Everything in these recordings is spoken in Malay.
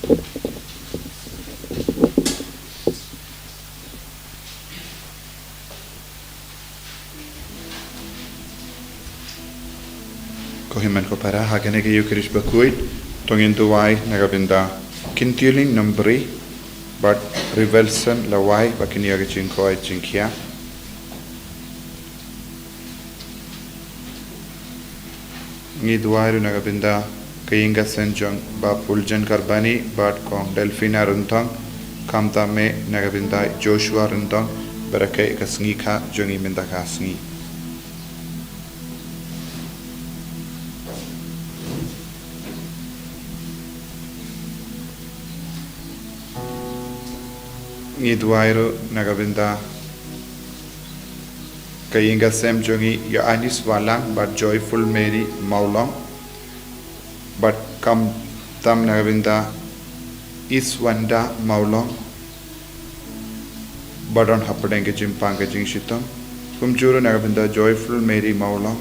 Kohiman ko para hagane kayo Krish Bakhuid tongin tuwai nagabinda kintiling numberi but revelson lawai bakini aga jingko ay jingkia ngi duwai nagabinda kayinga senjong ba puljan karbani but kong delfina runtong kamta me nagabinda Joshua runtong barakai kasngi ka jongi minda kasngi Ngidwairo nagabinda kayinga sem jongi ya anis Balang but joyful Mary Mawkhlam but kam tam nagabinda iswanda Mawkhlam badon hapadeng ke jimpang ke jing shitam kumjuro nagabinda joyful Mary Mawkhlam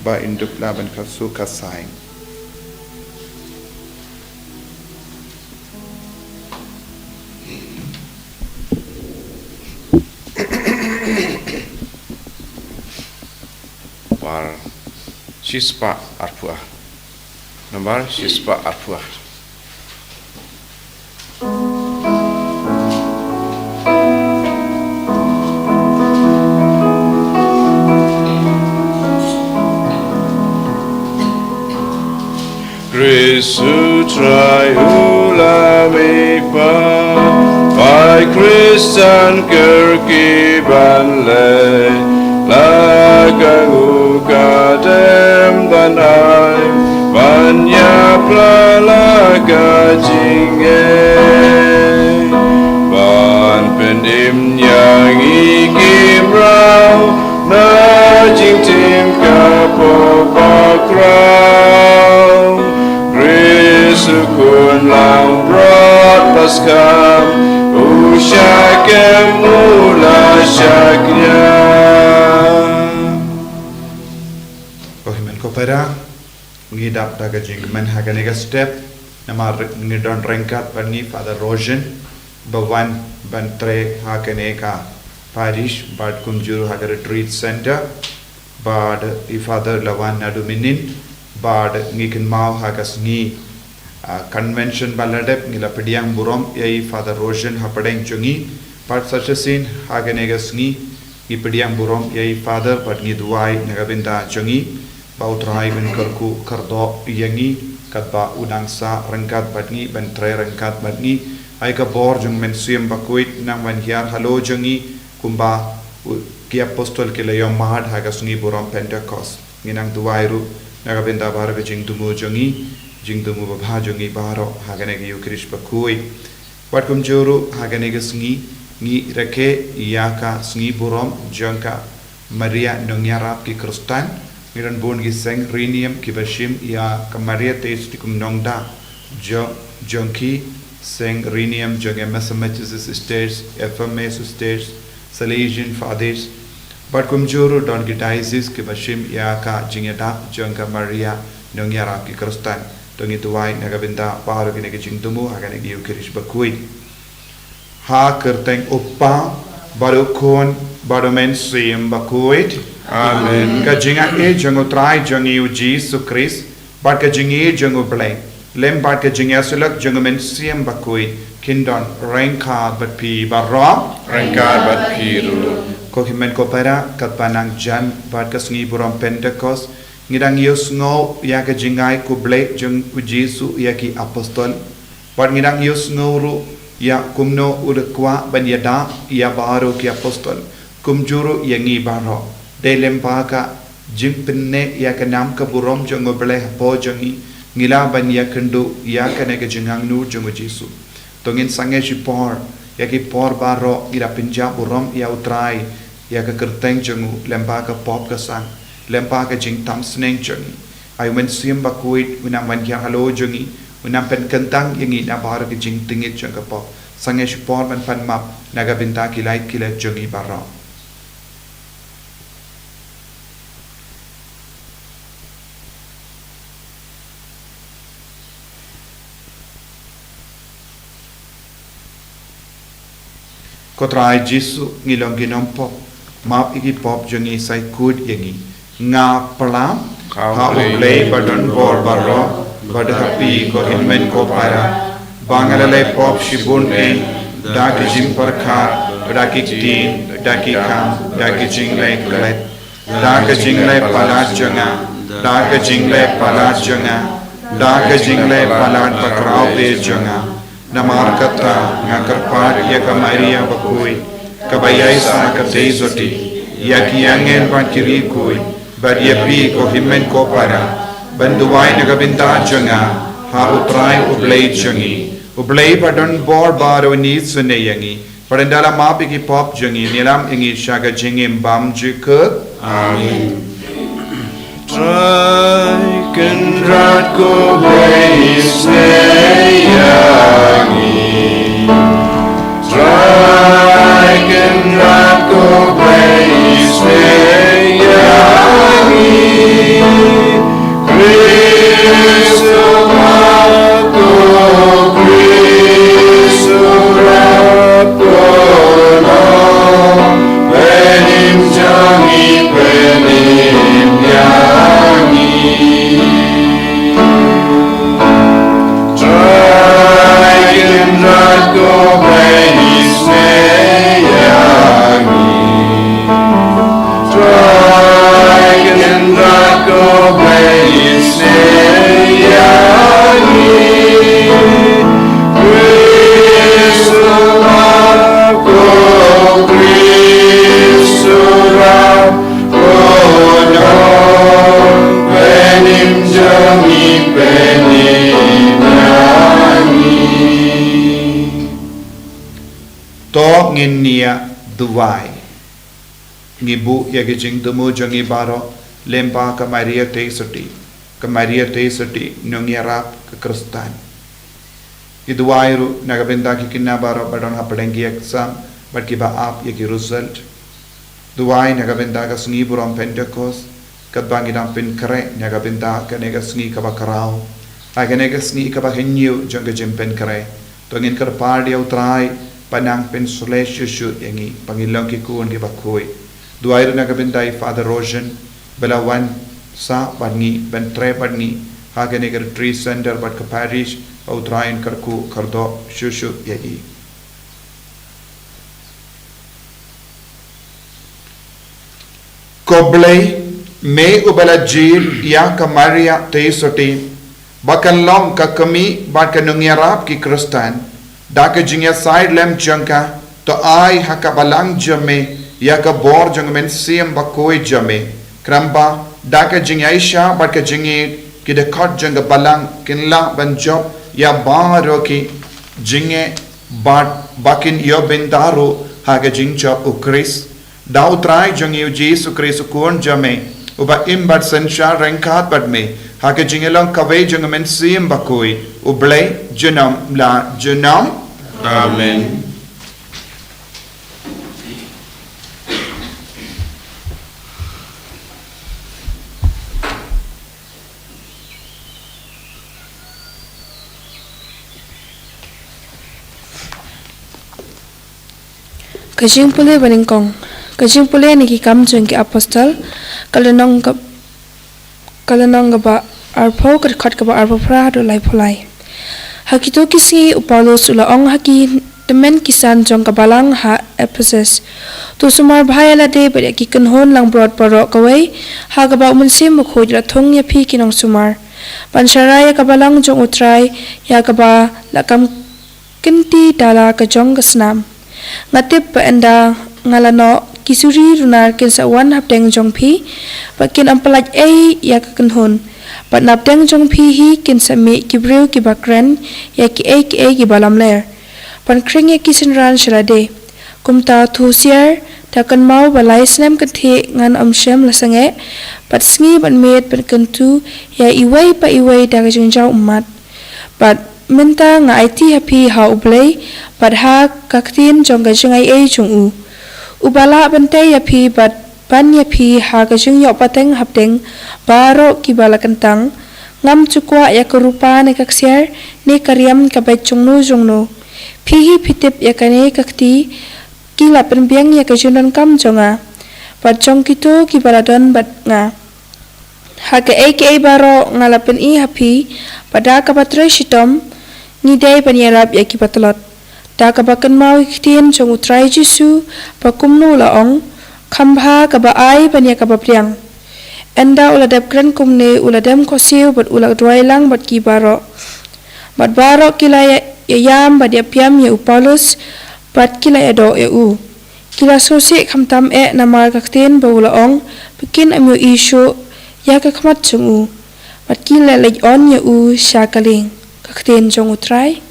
ba indupla ban kasu kasai Shispa arpua. Nomor shispa arpua. Kristu triula mepa by Khristan kerkiban le lagu kadem dan ai banyak pralaga jinge ban pendim yang ikim rau na jing tim kapo bakrau Krisukun lang brought Paskha usyakem mula syaknya Kopera ngidap daga jingman haganiga step namar ngidon rengkat bani Father Rojan bawan bantre haganeka parish bad kumjuru haga retreat center bad Father lawan naduminin bad ngikin mau hagas ngi convention baladep ngila pediang Burom yai Father Rojan hapadeng chungi bad such a scene haganega ngi ipediang Burom yai Father bad ngiduai nagabinda chungi Bautrai ben kerku kerdo yangi katba unangsa rengkat badngi ben tre rengkat badngi ai ka bor jung men siem Bakhuid nang man hiar halo jongi kumba ki apostol ke leyom mahad ha kasngi Burom Pentecost nginang tuwairu naga benda bar ke jingtumu babha jongi baro hagane ke Krish Bakhuid wat kum juru hagane ke ngi reke yaka sngi Burom jongka Maria Nongïarap ki Khristan Ngiran bon giseng rinium kibashim ya kamaria tes tikum nongda jonki seng rinium jonge mathematics states FMS states Salesian fathers but kumjuru don gitaisis kibashim ya ka jingeda jonka Maria Nongïarap ki Khristan dongi tuwai nagabinda paru kine ke jingtumu hagane ki Krish Bakhuid ha kerteng uppa barukon barumen sim Bakhuid Amen. Kajinga jango try jangi Jesus Christ, but kajingi jango blame. Lem but kajinga sulak jango men siem Bakhuid. Kindon rankad but pi barra Rankad but piru. Kohimen kopera katpanang jan but kasngi Burom Pentecost. Ngidang yus ngo ya kajingai kuble jang Jesus yaki apostol. But ngidang yus nguru ya kumno udakwa banyada ya baru ki apostol. Kumjuru yangi barra. Dalam paka jimpenne ya kanam ka Burom jongo bele po jongi ngila ban ya kendu ya kanega jengang nu jongo Jesu tongin sange shipor ya ki por baro ira pinja Burom ya utrai ya ka kerteng jongo lempa ka pop ka sang lempa ka jing tam sneng jongi ay men sim Bakhuid unam ban ya halo jongi unam pen kentang yangi na bar ka jing tingit jonga pop sange shipor ban pan map naga binta kilai kila jongi baro Kotrai Jisu ngilong ginompo map igi pop jongi sai kud yangi nga palam ha ublay badon bor barro bad happy ko hinmen ko para bangalale pop shibun e daki jim parkha daki tin daki kam daki jingle klet daki jingle palat jonga daki jingle palat jonga daki jingle palat pakrao be jonga namar kata ngakarpat ya kamaria Bakhuid kabayai sa katay zoti ya kiangel bankiri kui badyapi ko himen ko para banduwai nagabinta jonga ha utrai ublay jongi ublay padon bor baro ni suneyangi padandala mapi ki pop jongi nilam ingi shaga jingim bam jikut amen. Try can rat go away Sngi. Try can rat go away Sngi. Christan go Christan go long benim jangi benim yangi. Try and not go away Sngi. Try and not go away Sngi. Christan go Christan go long benim jangi benim yangi. To nginia duwai ngibu yagi jing tumu jongi baro lempa kamaria te soti Nongïarap ke Khristan iduai ru nagabenda ki kinna baro badon hapadengi exam but ki ba ap yagi result duai nagabenda ka Sngi Burom Pentecost kat bangi dam pin kare nagabenda ka nega Sngi ka ba karao aganega Sngi ka ba henyu jonga jimpen kare to ngin kar pardi utrai panang pen solesh shushu yangi pangilong ki kuon ki Bakhuid duai ru nagabenda Father Rosen bela wan sa badngi ben tre badngi haganega tree center but ka parish utrain karku kardo shushu yagi Koblay me ubala jil ya kamaria te soti bakan long ka kami bat ka Nongïarap ki Khristan da ka jingya side lem jangka to ai haka Balang jame ya ka bor jang men sim Bakhuid jame kramba da ka jingya isha bat ka jingi ki de khot jang Balang kinla ban job ya baro ki jinge bat bakin yo bendaro haga jingcha ukris Dau trai jang yu Jesu Kristu kuon jame uba imbat sensha rengkat bat me hake jingelang kawe jang men sim Bakhuid ublay junam la junam Amen. Kajing pule baningkong kajing pule ni ki kam jeng ki apostol kalanong ga ba arpo kat khat ga ba arpo pra do lai pholai hakito kisi upalo sula ong haki temen kisan jong ka Balang ha Ephesus to sumar bhayala de ba ki kanhon lang brot paro kawai ha ga ba munsi Bakhuid la thong ya phi kinong sumar pansharaya ka Balang jong utrai ya ka ba lakam kinti dala ka jong gasnam ngatip pa enda ngalano kisuri runar kin sa wan hapteng jong phi pakin ampalaj ei ya kanhon pat napteng jong phi hi kin sa mi kibreu ki bakran ya ki ei ki balam ler pan kring ya kisin ran shrade kumta thusiar takan mau balai snem kathe ngan amshem lasange pat sngi ban met pat kantu ya iwai pa iwai daga jingjau ummat pat minta nga IT happy ha ublay padha kaktin jong ga jingai ei chung u ubala bante ya phi bat pan ya phi ha ga jing yo pateng hapteng baro ki bala kantang ngam chukwa ya rupa ne kaksiar ne karyam ka bai chungno jongno phi hi phitip ya kane kakti Kila penbiang ya kejunan kam jonga. Bat jong kitu ki baladon bat nga. Hake eke baro ngalapen I hapi pada kapatre shitom ngidai panyarap ya ki patlot. Da kabakan mau iktien jong utrai Jisu pakumnu laong kambha kaba ai panya kabapriang. Enda uladap kren kumne uladam kosiu bat ulag duailang bat ki baro. Bat baro kila ya yam bat ya piam ya Paulus bat kila ya do ya u. Kila sosi kamtam namar kakten baulaong bikin amyo isu ya kakmat jong u. Bat kila lej on ya u syakaling kakten jong utrai.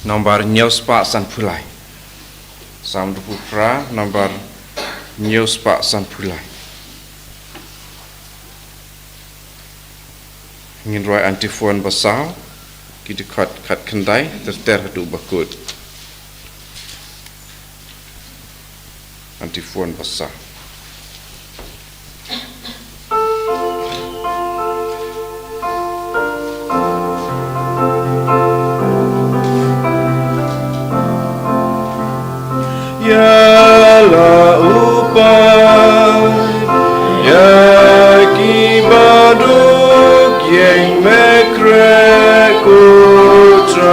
Nomor news Pak San Pulai. Sam Dupra nomor news Pak San Pulai. Ingin roi antifon basal kita kat kendai terter du Bakhuid. Antifon basal. Yalah upah ya kibaduk yang mekrek utrai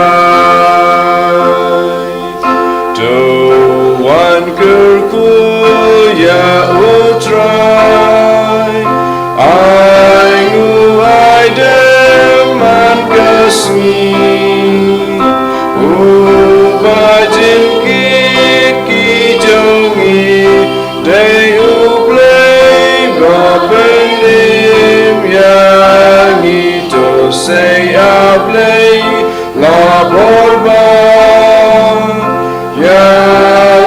Tuan kerku ya utrai Aingu aideman kesni ubajin say ablay la borba ya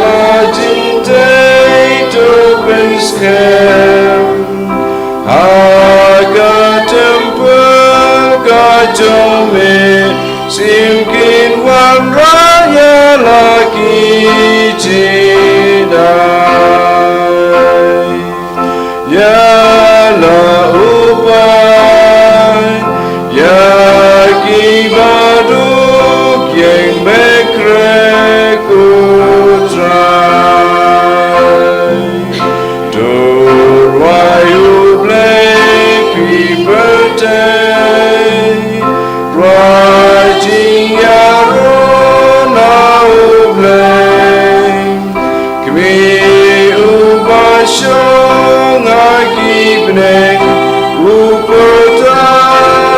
la jintay to penskem haga temple ka jome simkin wan raya lagi cidai ya la Kibaduk yang mekrek utrai Durwayu blek pibetay Rajing yarona ublek Kmi ubasyong agibnek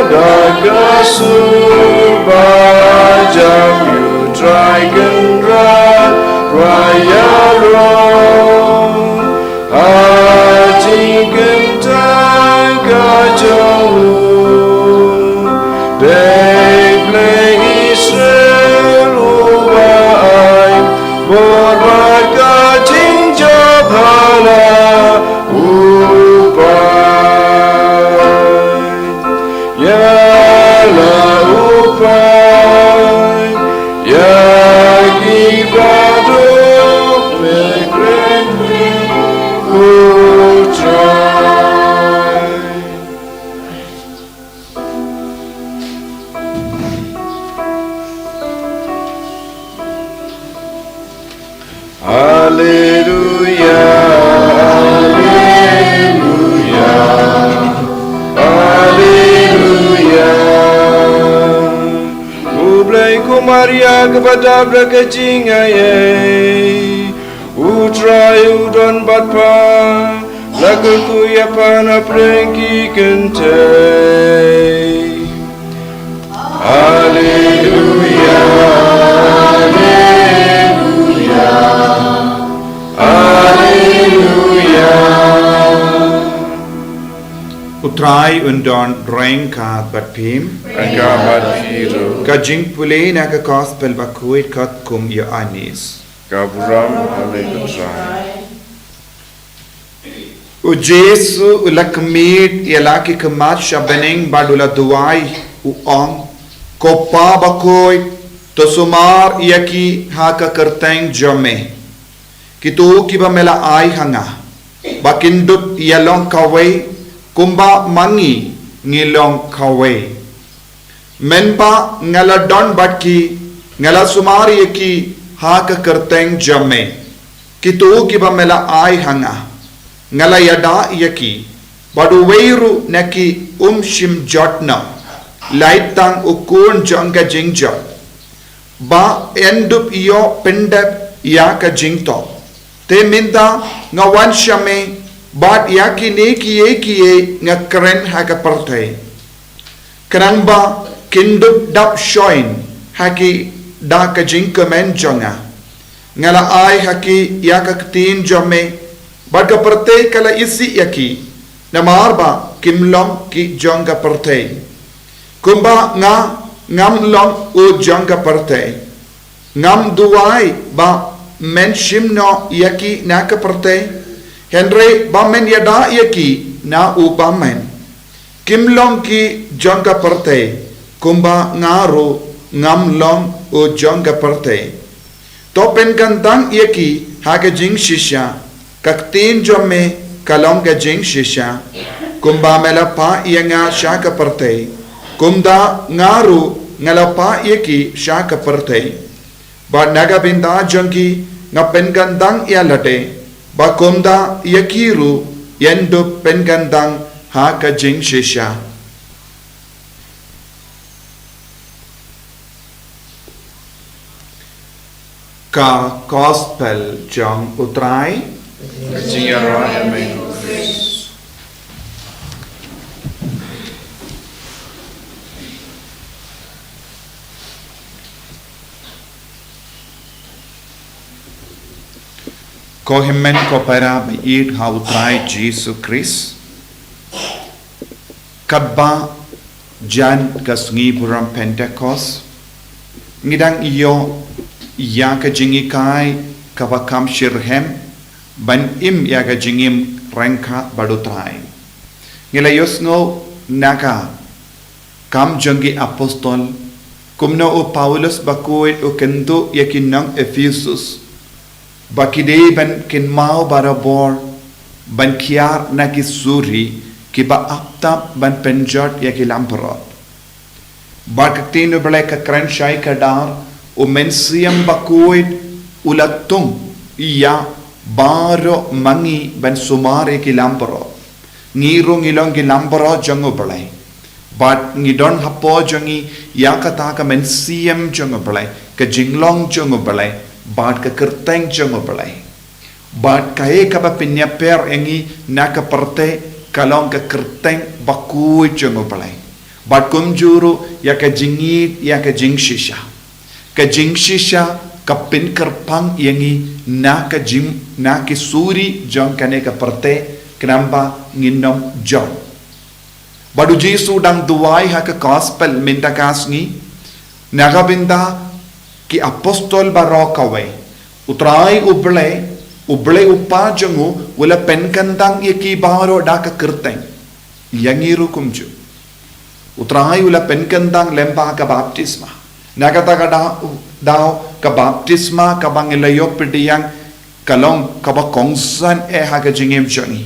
Dagasubajam you dragon rod raya ron Haji gentang kajau Deble Israel ubai Borbaga jinjab hala ubai Maria kepada berkecing ayai Utrai udon batpa Lakuku ya pana prengki kentai Haleluya Haleluya Haleluya Utrai undon dreng ka batpim Angka badfiru Kajing pulay na kakos Bakhuid kat kum ya anis ka Burom alay utrai O Jesu ulakmit yalaki kamat shabening badula duai uong kopa Bakhuid to sumar yaki haka kerteng jome kitu kiba mela ai hanga bakindut yalong kawai kumba mangi ngilong kawai menpa ngala don batki ngala sumari ki ha ka kerteng jamme kitu ki ba mela ai hanga ngala yada yaki badu weiru naki shim jotna light tang ukun janga jingjot ba endup iyo pendep ya ka jingto te minta ngawan shame bat yaki ne kiye nga kren ha ka partay Kerangba kindup dap shoin haki da ka jingka men jonga ngala ai haki ya ka tin jomme bat ka perte kala isi yaki namarba kimlong ki jonga perte kumba ngam long u jonga perte ngam duai ba men shimno yaki na ka perte henry ba men yada yaki na u ba men kimlong ki jonga perte kumba ngaro ngamlong o jonga perte topen gandang yaki haga jing shisha kaktin jomme kalonga jing shisha kumba mela pa yanga shaka perte kumda ngaro ngala pa yaki shaka perte ba naga binda jongi ngapen gandang yalate ba kumda yakiru yendo pen gandang haga jing shisha ka gospel jong utrai jingtyrwa amen Christ ko himmen ko para bait ha utrai Jesus Christ kadba jan kasngi Burom Pentecost ngidang iyo ya ka jingi kai kawakam shirhem ban im ya ka jingim rangka badutrai ngila yosngo naka kam jangi apostol kumno o Paulus Bakhuid o kendo yakinang Ephesus bakide ban kinmao barabor ban kiar nakisuri kiba aptap ban penjot yakilamparot barkatino belaka kranshai kadar o mensiam Bakhuid ulatung iya baro mangi ban sumare kilamparo ngiro ngilong kilamparo jango balai but ngidon hapo jangi ya kata ka mensiam jango balai ka jinglong jango balai but ka kerteng jango balai but kae ka ba pinyaper engi naka parte kalong ka kerteng Bakhuid jango balai but kumjuru ya ka jingit ya ka jingshisha ka jingshisha ka pinkerpang yangi na ka jim na ki suri jong kane ka parte knamba nginom jong badu Jesu dang duai ha ka gospel minta kasngi nagabinda ki apostol barokawe utrai uble upa jangu wala penkandang yaki baro da ka kerteng yangiru kumju utrai wala penkandang lemba ka baptisma nagata ka daw ka baptisma ka bangilayo pidiyang kalong ka ba kongsan haga jingim jangi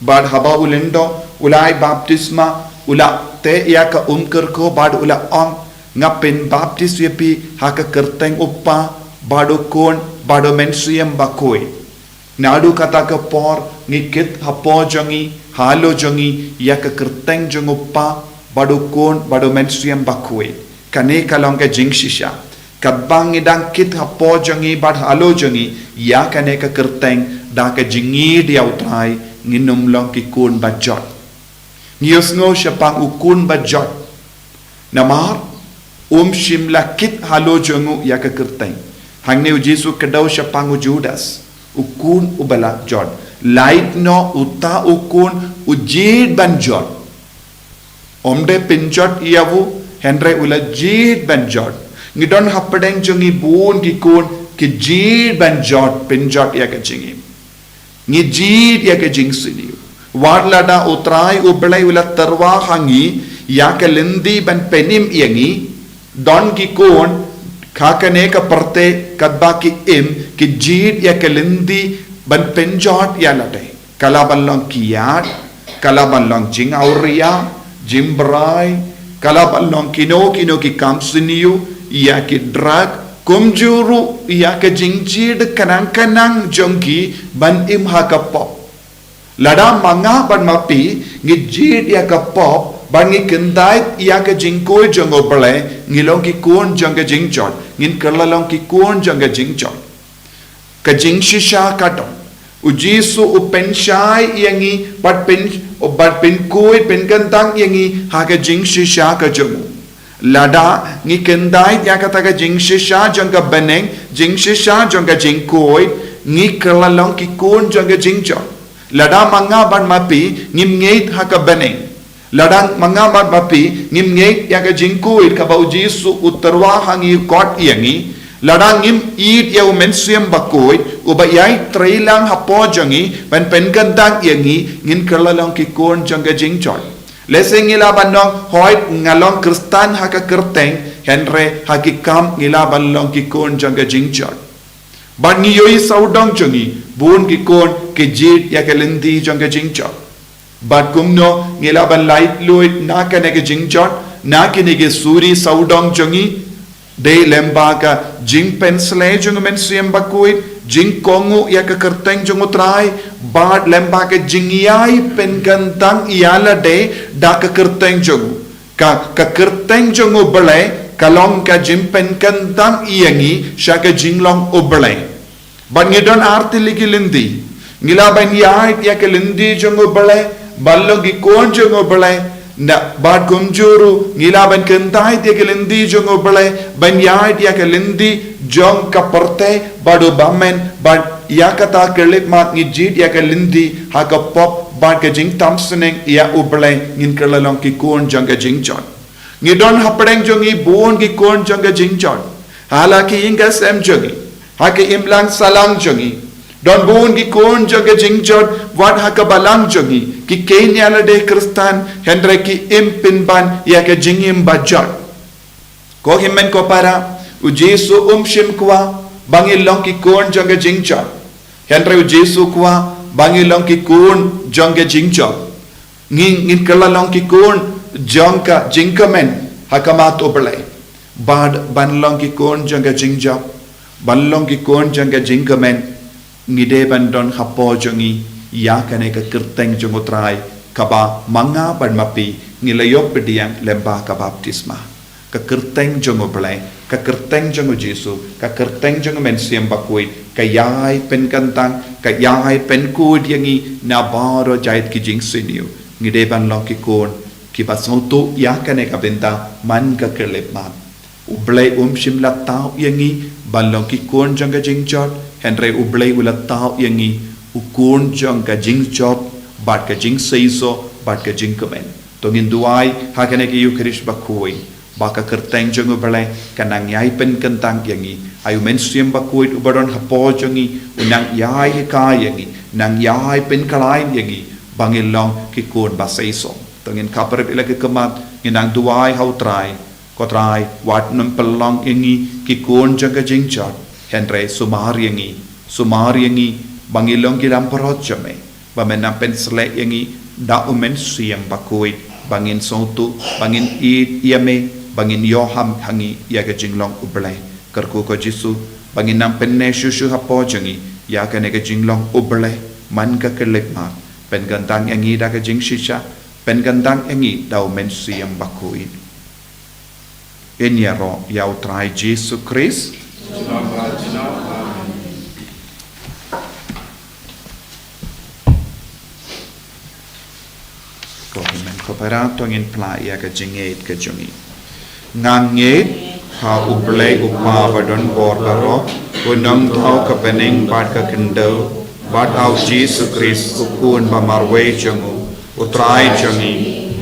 bad haba ulendo ulai baptisma ula te ya ka ko bad ula ong ngapin baptis yepi haka kerteng uppa bado kon bado mensiam Bakhuid nadu kata ka por ngikit hapo jangi halo jangi ya ka kerteng jang uppa bado kon bado mensiam Bakhuid kane kalong ka jingshisha kabang idang kit hapo jangi bad halo jangi ya kane ka kerteng da ka jingi dia utrai nginum long ki kun bajot ngiyosngo syapang ukun bajot namar shimla kit halo jangu ya ka kerteng hangne Jesu kedaw syapang Judas ukun ubala jot light no uta ukun ujid banjot omde pinjot iawu Henry ula jid banjot ngidon hapadeng jungi bun ki kun ki jid banjot pinjot ya ka jingi ngi jid ya ka jing sini warlada utrai ublai ula tarwa hangi ya ka lindi ban penim yangi don ki kun khakane ka parte kadba ki im ki jid ya ka lindi ban pinjot ya late kalaban long kiyat kalaban long jing auria jimbrai Kalau balong kino ki kamsiniu ia ki drag kumjuru ia ke jingjid kanang jongki ban im hakapop. Lada manga ban mapi ngijid ia kapop ban ngi kendait ia ke jingkoi jongo bale ngilong ki kun jonga jingjot ngin kerlalong ki kun jonga jingjot. Ka jingshisha katong ujisu upenshai yangi bat pen koi pen kantang yangi haka jingshisha ka jongo. Lada ngi kendai ya kata ka jingshisha jonga beneng jingshisha jonga jingkoi ngi kerlalong ki kun jonga jingjot. Lada manga ban mapi ngim ngeit haka beneng. Lada manga ban mapi ngim ngeit ya ka jingkoi ka bau jisu utarwa hangi kot yangi. Lada ngim eat ya mensiam Bakhuid uba yai trailang hapo jangi ban pen kantang yangi ngin kerlalong ki kun jonga jingjot. Leseng ngila bandong hoit ngalong Khristan haka kerteng henre hakikam ngila bandong ki kun jonga jingjot. Ban ngiyoi saudong jongi bun ki kun ki jit ya ke lindi jonga jingjot. Bat kumno ngila ban light luit na ka nege jingjot na ki nege suri saudong jongi de lemba ka jing pensle jonga mensiam Bakhuid jing kongu ya ka kerteng jongo trai bad lemba ka jingiai pen gantang iala de da ka kerteng jongo ka kerteng jongo bale kalong ka jing pen gantang iangi sya ka jinglong obale ban ngidon arti ligi lindi ngila ban yai ya ka lindi jongo bale ballo gi kon jongo bale na bad kumjuru ngila ban kentai dia ke lindi jongo bale ban yai dia ke lindi jong ka perte badu bamen bad ya kata kelip mat ngijit ya ke lindi ha ka pop bad ke jing tamseneng ya ubale ngin kerlalong ki kun jong ke jingjot ngidon hapdeng jongi bon ki kun jong ke jingjot halaki inga sem jongi ha ke imlang salang jongi don bon ki kun jong ke jingjot wat ha ka balang jongi ki Kenya la de Khristan hendra ki impin ban ya ke jingim bajot ko himmen ko para ujesu shim kwa bangilong ki kun jong ke jingjot hendra ujesu kwa bangilong ki kun jong ke jingjot ngin kerlalong ki kun jong ka jingkamen hakamat oblai bad banlong ki kun jong ke jingjot banlong ki kun jong ke jingkamen ngide bandon hapo jongi ya kane ka kerteng jongo trai kaba manga ban mapi ngilayop pediang lemba ka baptisma ka kerteng jongo blai ka kerteng jongo Jesu ka kerteng jongo mensiam Bakhuid ka yai pen kantang ka yai pen kud yangi na baro jait ki jing siniu ngide ban long ki kon ki basoto ya kane ka benta man ka kelep mat ublai shim la tau yangi ban long ki kon jonga jingjot henry ublai ula tau yangi ukun jong ka jingjot bat ka jing seiso bat ka jing komen tongin duai hakane ki Eucharist Bakhuid baka kerteng jong ublai kanang yai pen kentang yangi ayu mensiam Bakhuid ubadon hapo jongi unang yai ka yangi nang yai pen kalain yangi bangilong ki kun ba seiso tongin kaper ila ke kemat nginang duai hau trai ko trai wat nam pelong yangi ki kun jong ka jingjot henry sumar yangi bangilong kilam perot jame bamenam pensle yangi da umen siang Bakhuid bangin sotu bangin id yame bangin yoham hangi ya ke jinglong ublai kerku ko Jesu bangin nam penne shushu hapo jangi ya ke ne ke jinglong ublai man ka kelek ma pen gantang yangi da ke jing shisha pen gantang yangi da umen siang Bakhuid enyaro yau trai Jesu Christ operato ngin playa ka jingeit ka jungi ngangeit ha ublai upa badon bor baro unong thau ka pening bat ka kendo bat au Jesus Christ ukun ba marwe jungu utrai jungi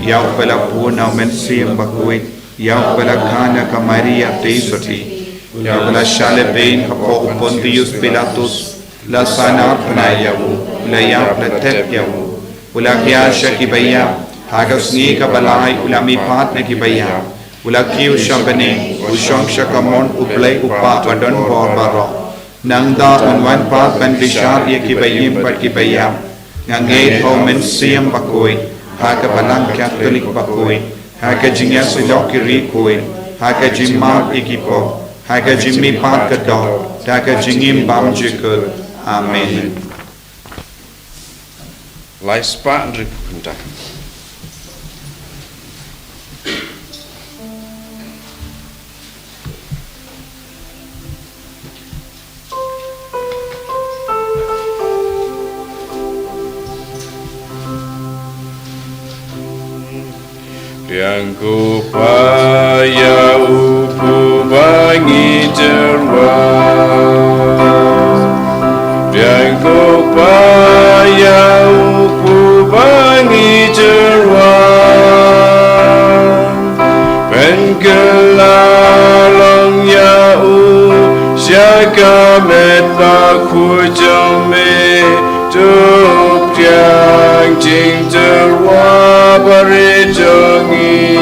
yau pela puna mensiam Bakhuid yau pela kana ka Maria tesoti yau pela shalebein hapo Pontius Pilatus la sanar pnayawu la yau la tep yawu ula kya shakibaya hagas ni ka balay ulami pat na kibaya ula kiu shambane ushong shakamon uplay upa badon bor baro nang da unwan pat ban bishar ye kibayim pat kibaya ngangay ho mensiam Bakhuid haga balang Catholic Bakhuid Haka jingya silok kiri kuin, haka jimmat ikipo, haka jimmi pat kedok, haka jingim bam jikul. Amen. Lai spa ndrik punta. Yang ku paya upu jingtyrwa, yang ku paya upu jingtyrwa, ben kelalong ya u siaga met Bakhuid jome tup yang jingtyrwa bari jongi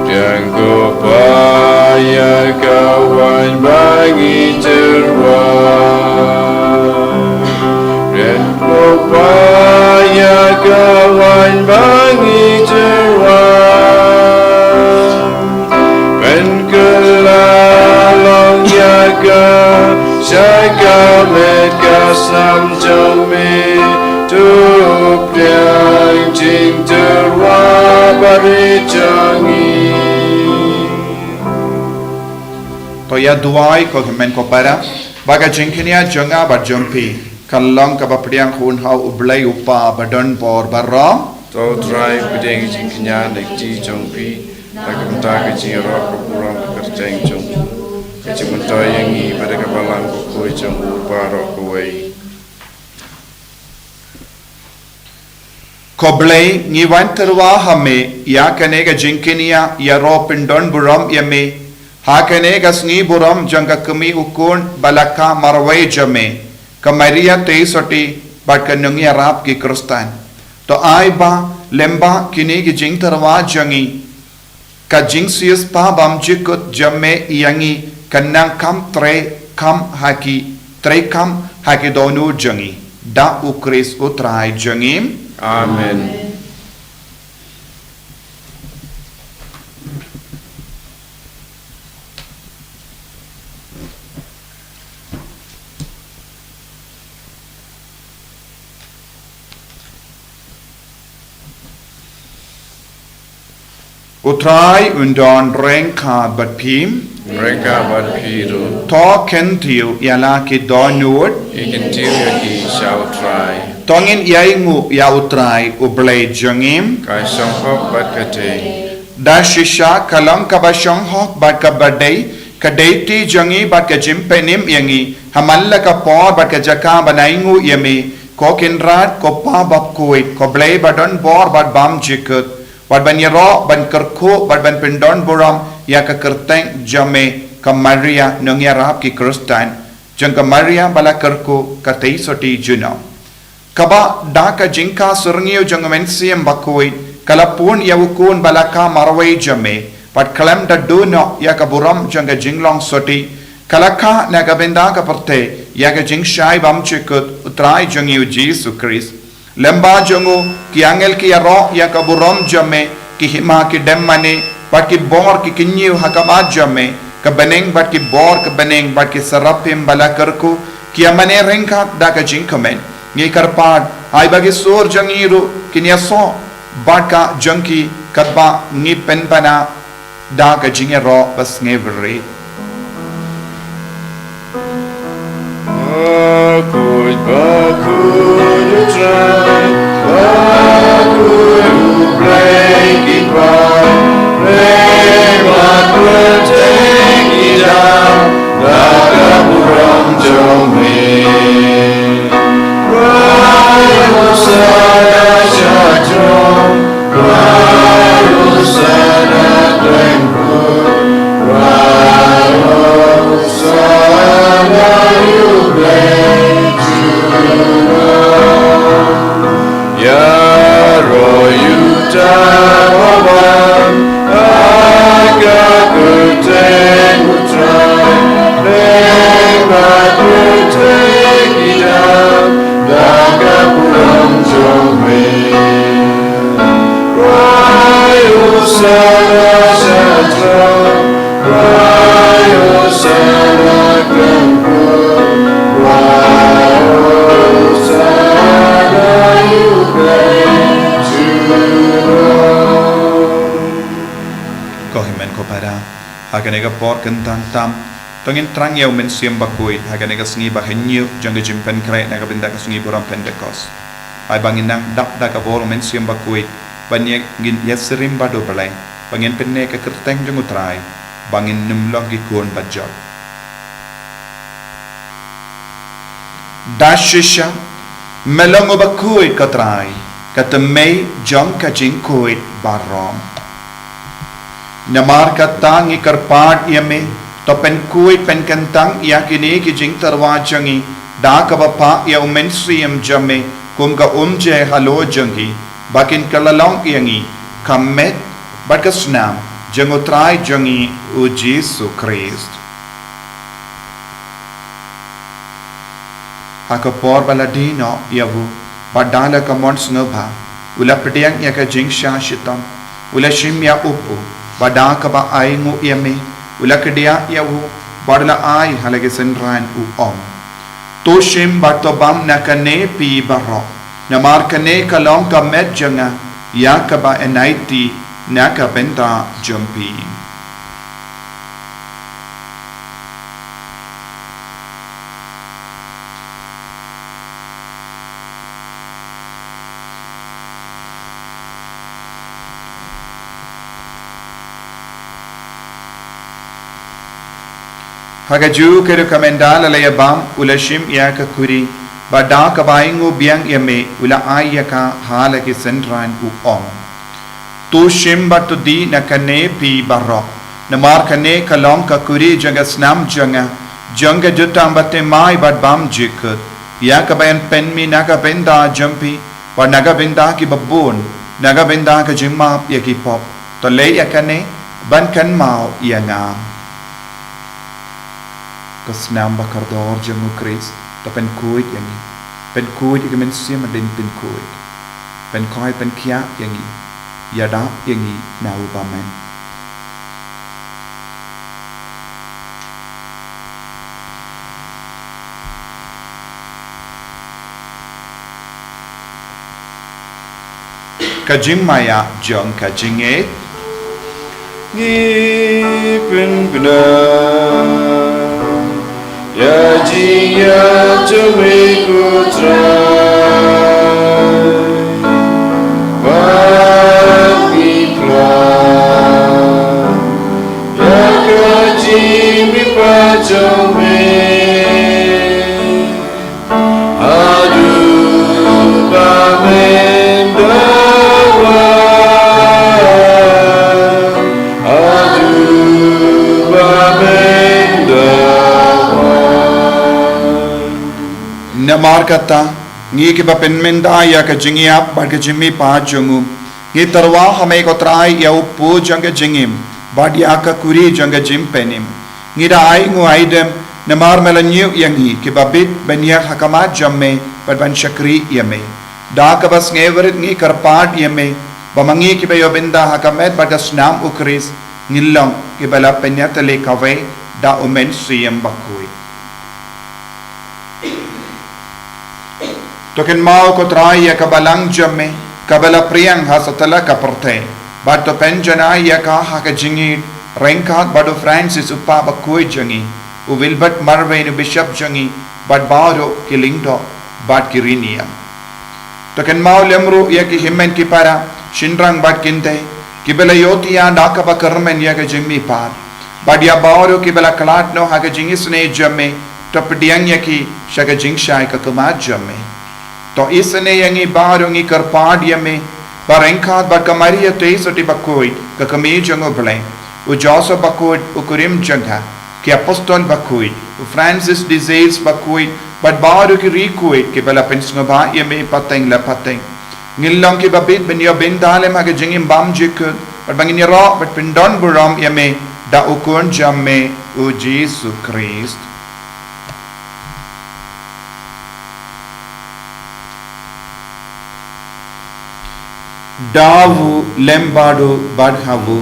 yang ku paya kawan jingtyrwa dan ku paya kawan jingtyrwa ben kelalong yaga siaga met kasam jome tup yang jingtyrwa bari jongi. Toya duai ko men ko para baga jingkinia jonga ba jompi kalong ka bapriang khun hau ublai upa badon por barra Tau try pideng jingknya nek ji jongpi tak menta ke Nongïarap Burom kerjeng jong. Kecimenta yang ni pada ke Balang Bakhuid jong barok kuai. Koblai jingtyrwa hame ya kanega jingkinia ya ro pindon Burom yame ha kanega Sngi Burom janga kami ukun balaka marwai jame kamaria teisoti bat ka Nongïarap ki Khristan to ai ba lemba kini ki jingtyrwa jangi ka jingsius pa bam jikut jamme yangi kanang kam tre kam haki donu jangi da ukris utrai jangim. Amen. Utrai undon rengka bat pim Mereka berpiru, to kentiu yala ki donut ikan tiu ki shall try. tongin yaingu ya utrai ublai jangim Kai songkok berkate, da shisha kalam ka bashong hok bat ka badai ka deiti jangi bat ka jimpenim yangi hamalla ka por bat ka jaka banaingu yami ko kinrat ko pa Bakhuid ko blai badon bor bat bam jikut bat ban yaro ban kerku bat ban pindon Burom ya ka kerteng jame ka Maria Nongïarap ki Khristan jang ka Maria bala kerku ka teisoti juno kaba da ka jingka surngiu jang mensiam Bakhuid kalapun ya ukun balaka marwai jame pat kalam da duno ya ka Burom jang ka jinglong soti kalaka na ka benda ka perte ya ka jingshai bam chikut utrai jangiu Jesus Christ lemba jangu ki angel ki ro ya ka Burom jame ki hima ki demmane bat ki bor ki kinyu hakama jame ka beneng bat ki bor ka beneng bat ki sarapim balakarku ki amane rengka da ka jingkamen ngi karpad ai bagi sur jangiru kinya so bat ka jangki katba ngi penpana da ka jingero bas ngevri Bakhuid utrai, Bakhuid ublai ki pai, remat berteng idam, daga Burom jome. Rusana syajrom, Rusana tengkur, Rusana ublai Haganega por kentang tam. Tongin trang yau men siam Bakhuid. Haganega Sngi bahenyu jangga jimpen kre naga benda ka Sngi Burom Pentecost. Ai bangin nang dak dak bor men siam Bakhuid. Banyak gin yasrim bado balai. Bangin penne ka kerteng jang utrai. Bangin numlog gi kon bajak. Dashisha melongo Bakhuid katrai. Kata mei jong ka jingkuid Burom. Namar katang ikarpad yame topen kuid pen kentang yakini ki jingtyrwa jangi da ka bapa ya umensiam jame kum ka umje halo jangi bakin kalalong yangi kamet bakasnam jangotrai jangi u Jesu Christ. Akapor baladino yavu padala ka mons ngaba ula pediang ya ka jingsha shitam ula shimya upu bada ka ba aingu yame ula kedia yavu badla ai halage senran u om to shim batobam nakane pi baro namar kane kalong ka met janga ya ka ba enaiti naka benta jumpi. Hagaju ke rekomendal alaya bam ulashim ya ka kuri bada ka baingu biang yame ula ai ya ka hala ki senran u om tu shim batu di nakane pi barro namar kane kalong ka kuri janga snam janga jutam bate mai bad bam jikut ya ka bayan penmi naga benda jumpi wa naga benda ki babun naga benda ka jimma ya ki pop to le ya kane ban kan mau ya ngam Kasnam bakardor jamu Christ to pen kuid yangi pen kuid ikamen siam adin pen kuid pen koi pen kia yangi yada yangi nau bamen kajing maya jong kajing Ngipin benar Ya jia cumi kutrai Waki plan Ya kaji mi pacome Aduh bamen dawa Aduh bamen Namar kata ngi ke bapen menda ya ka jingiap bar ka jimmi pa jungu ngi tarwa hame ko trai ya upu janga jingim badia ka kuri janga jimpenim ngi da ai ngu aidem namar melanyu yangi ke babit benya hakamat jamme ban shakri yame da ka bas ngeverit ngi karpad yame bamangi ke bayo benda hakamet bagas nam ukris ngilong ke bala penyatale kave da umen siyam Bakhuid Token mau ko trai ya ka Balang jamme kabala priang hasatala ka perte but to penjana ya ka ha ka jingi renkat bado Francis upa Bakhuid jangi u wilbert marvin bishop jangi but baro kilingdo but kirinia token mau lemru ya ki himmen ki para shinrang but kinte kibela yotia daka ba karmen ya ka jimmi par but ya baro kibela klat no ha ka jingi sne jamme to pediang ya ki shaga jingshai ka kuma jamme To isane yangi barungi karpad yame barengkat barkamaria teisoti Bakhuid ka kami jango bleng u Joseph Bakhuid u kurim jangha ki apostol Bakhuid u Francis disease Bakhuid but baru ki rikuid ki bala pensngoba yame pateng la pateng ngilong ki babit ben yo ben dale ma ka jingim bam jikut but bangin ro but pindon Burom yame da ukun jamme u Jesu Christ Davu lembadu badhavu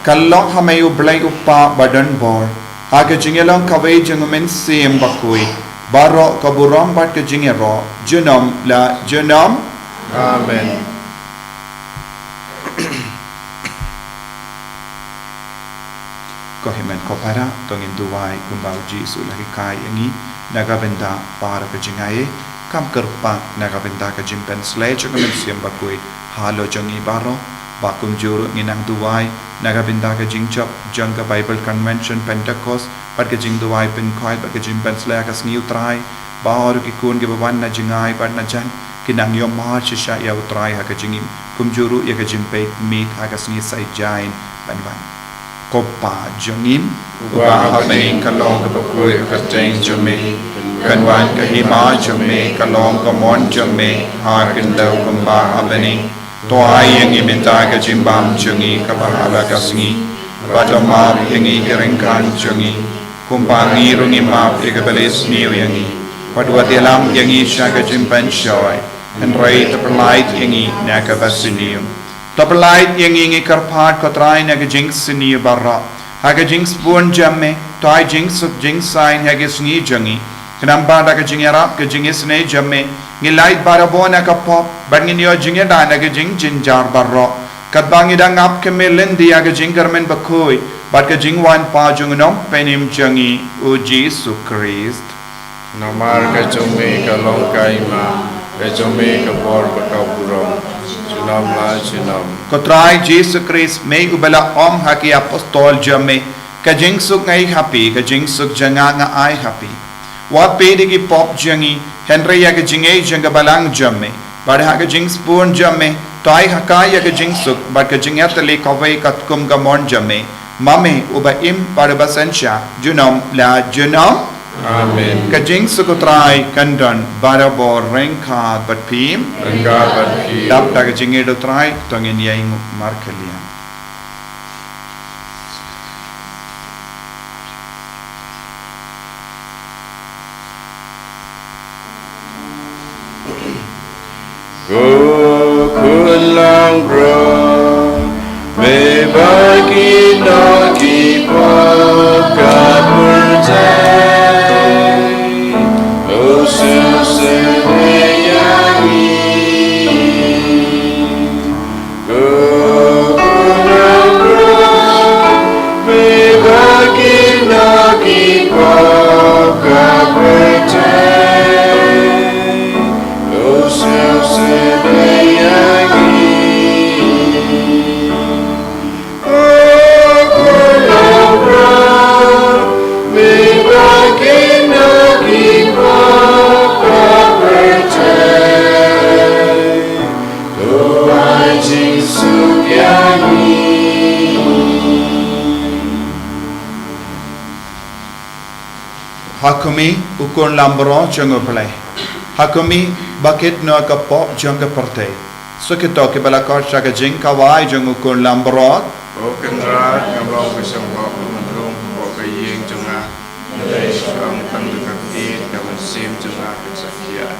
kallong hamayu blay upa badan bor haka jingelong kaway jangumen siyem Bakhuid baro ka Burom bad ka jingero junom la junom Amen. himen kopara tongin duwai kumbau Jisu lagi kai yangi nagabenda para ke jingai kam kerpa nagabenda ke jimpen slay chokamen siam Bakhuid halo jongi baro bakum juru nginang duwai nagabenda ke jingchop jong ke Bible Convention Pentecost pat ke jing duwai pen koi pat ke jimpen slay ka sngi utrai baru ki kun ke bawan na jingai pat na jan kinang yom ma shisha ya utrai ha ke jingim kum juru ya ke jimpe meet ha ka sngi sai jain ban Kopa jongim Uba happening kalong ka Bakhuid ka teng jome Kanwan ka hima jome kalong ka mon jome Hakin daw kumba happening Toa yang iminta ka jimbam jongi ka bahala ka sngi Badomab yangi kiringkan jongi Kumpangi rungi map ikabalis niyo yangi Padwatilam yangi siya ka jimpan shoy And ray tapalait yangi nakabasiniyong Tapalait yang ingi karpat kotrai naga jinx sini barra haga jinx buon jamme tai jinx sub jinx sign haga sngi jangi kenamba daga Nongïarap ke jingis ne jamme ngilait barabona ka pop bangin yo jinge da naga jing jinjar barra katbangi da ngap ke melendi haga jingkarmen Bakhuid bat ke jingwan pa jungnom penim jangi u Jisu Christ Namar ka jome ka long kaima ka jome ka bor ka Burom Junam la junam Kotrai Jisu Christ may ubala om haki apostol jamme ka jingsuk ngai happy ka jingsuk janga nga ai happy wa pedi ki pop jangi Henry ya ka jingai janga Balang jamme bar ha ka jings pun jamme tai haka ya ka jingsuk bar ka jingatali kawai katkum ka mon jamme mame uba im bar basansha junam la junam Amen ka jingsuk kotrai kandan barabor rengkat bat pim Engkau berhi dap ta ka jingai do trai tongin yang markelia Kulang bro Me bagi naki pop kapurtai Usul sebayangi Kulang bro Me bagi naki pop kapurtai Usul sebayangi Hakumi ukon lambro jongo play Hakumi bakit no ka pop jongo parte Sukito ke balakot shaka jing kawai jongo ukon lambro O kendra kamlong besong bok menrung bok kayeng jengah Mulai syang tang dekat kit kawan sim jengah kesakian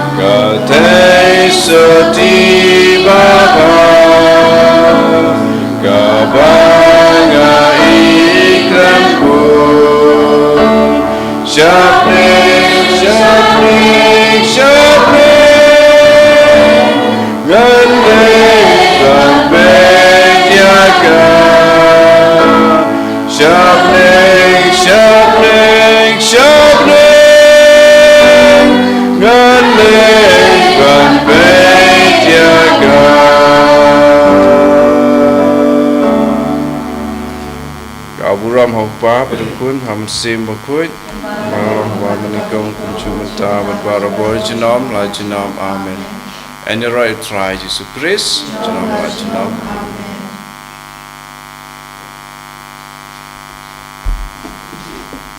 Shabling, shabling, shabling, galing kan bait yaga. Kau Burom haupa pedukun hamsim Bakhuid, marah wa menikung kuncu menta berbara jinom la jinom amin. And the right try Jesus Christ, jinom la jinom.